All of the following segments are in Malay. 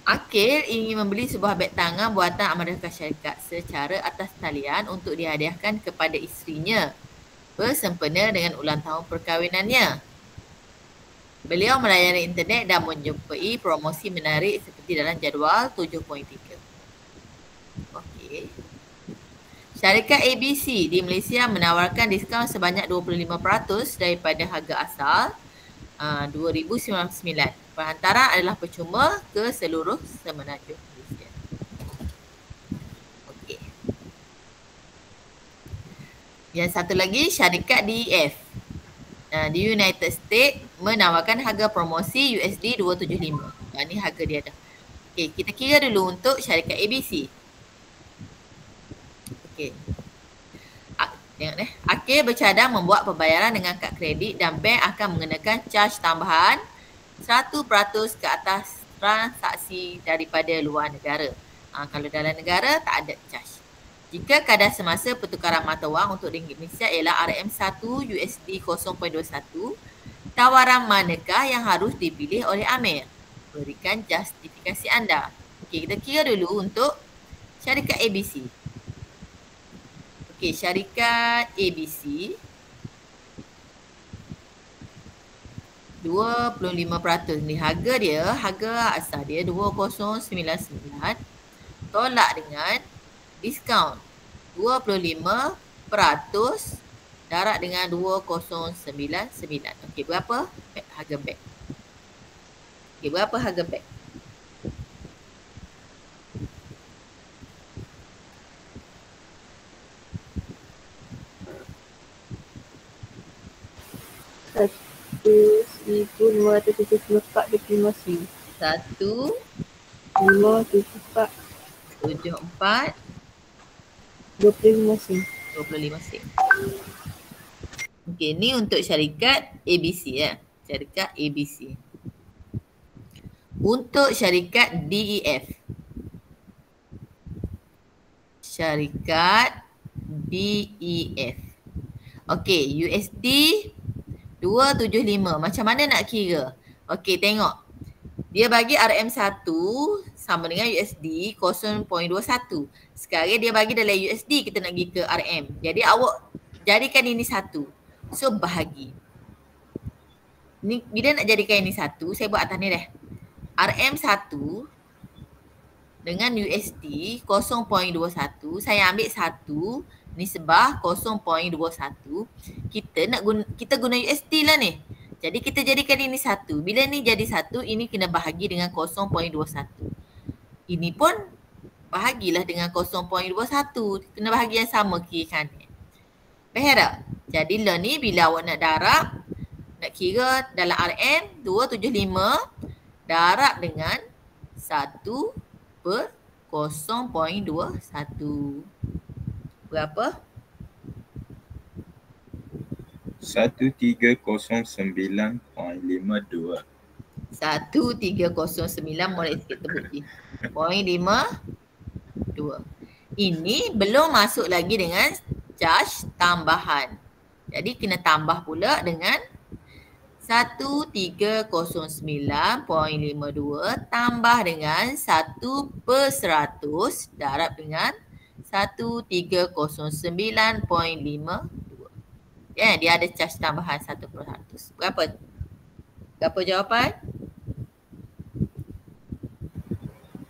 Akil ingin membeli sebuah beg tangan buatan amal daftar syarikat secara atas talian untuk dihadiahkan kepada isterinya bersempena dengan ulang tahun perkahwinannya. Beliau melayari internet dan menjumpai promosi menarik seperti dalam jadual 7.3. Okey. Syarikat ABC di Malaysia menawarkan diskaun sebanyak 25% daripada harga asal RM2,099. Perhantaran adalah percuma ke seluruh semenanjung Malaysia. Okey. Yang satu lagi, syarikat DEF di United States menawarkan harga promosi USD 275. Ini harga dia dah. Okey, kita kira dulu untuk syarikat ABC. Okey. Tengok ni. Akil bercadang membuat pembayaran dengan kad kredit dan bank akan mengenakan caj tambahan 1% ke atas transaksi daripada luar negara. Kalau dalam negara tak ada caj. Jika kadar semasa pertukaran mata wang untuk ringgit Malaysia ialah RM1 USD 0.21, tawaran manakah yang harus dipilih oleh Amir? Berikan justifikasi anda. Okey, kita kira dulu untuk syarikat ABC. Okey, syarikat ABC 25% ni harga dia, harga asal dia 2099 tolak dengan diskaun 25% darab dengan 2099. Okey, berapa harga beg? Okey, berapa harga beg? RM1,574.25 1 574 74 25 sen. 25 sen. Okey, ni untuk syarikat ABC ya. Syarikat ABC. Untuk syarikat DEF. Syarikat DEF. Okey, USD 275. Macam mana nak kira? Okey, tengok. Dia bagi RM1 sama dengan USD 0.21. Sekarang dia bagi dalam USD, kita nak pergi ke RM. Jadi awak jadikan ini satu. So bahagi. Ni, bila nak jadikan ini satu, saya buat atas ni dah. RM1 dengan USD 0.21, saya ambil 1 nisbah 0.21. Kita guna USD lah ni. Jadi kita jadikan ini 1. Bila ni jadi 1, ini kena bahagi dengan 0.21. Ini pun bahagilah dengan 0.21. Kena bahagi yang sama kiri kanan. Faham tak? Jadi lah ni bila awak nak darab, nak kira dalam RM 275 darab dengan 1/0.21. Berapa? 1309.52. 1309 molek sikit terbukti. 0.52. Ini belum masuk lagi dengan caj tambahan. Jadi kena tambah pula dengan 1309.52 tambah dengan 1/100 darab dengan 1309.52. Ya, dia ada caj tambahan 1/100. Berapa? Berapa jawapan?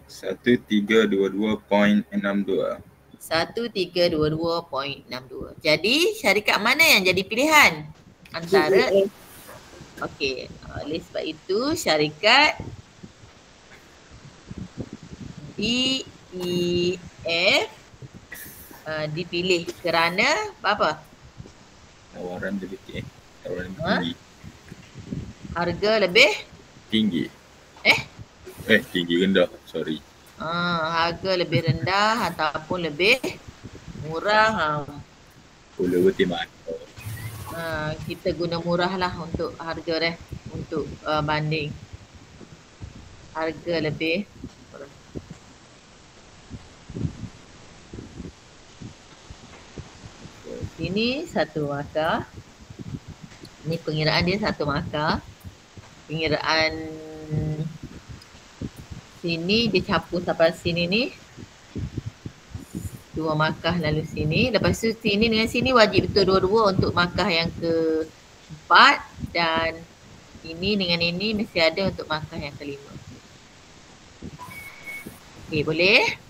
1322.62. 1322.62. Jadi syarikat mana yang jadi pilihan? Antara okey, oleh sebab itu syarikat DEF dipilih kerana apa? Tawaran lebih tinggi. Tawaran lebih tinggi. Harga lebih Tinggi. Tinggi rendah. Sorry. Harga lebih rendah ataupun lebih murah. Boleh bertimbang. Kita guna murah lah untuk harga dah. Untuk banding. Harga lebih murah. Ini satu markah. Ini pengiraan dia satu markah. Pengiraan sini dia campur sampai sini ni. 2 markah lalu sini. Lepas tu sini dengan sini wajib betul dua-dua untuk markah yang ke-4 dan ini dengan ini mesti ada untuk markah yang ke-5. Okey, boleh?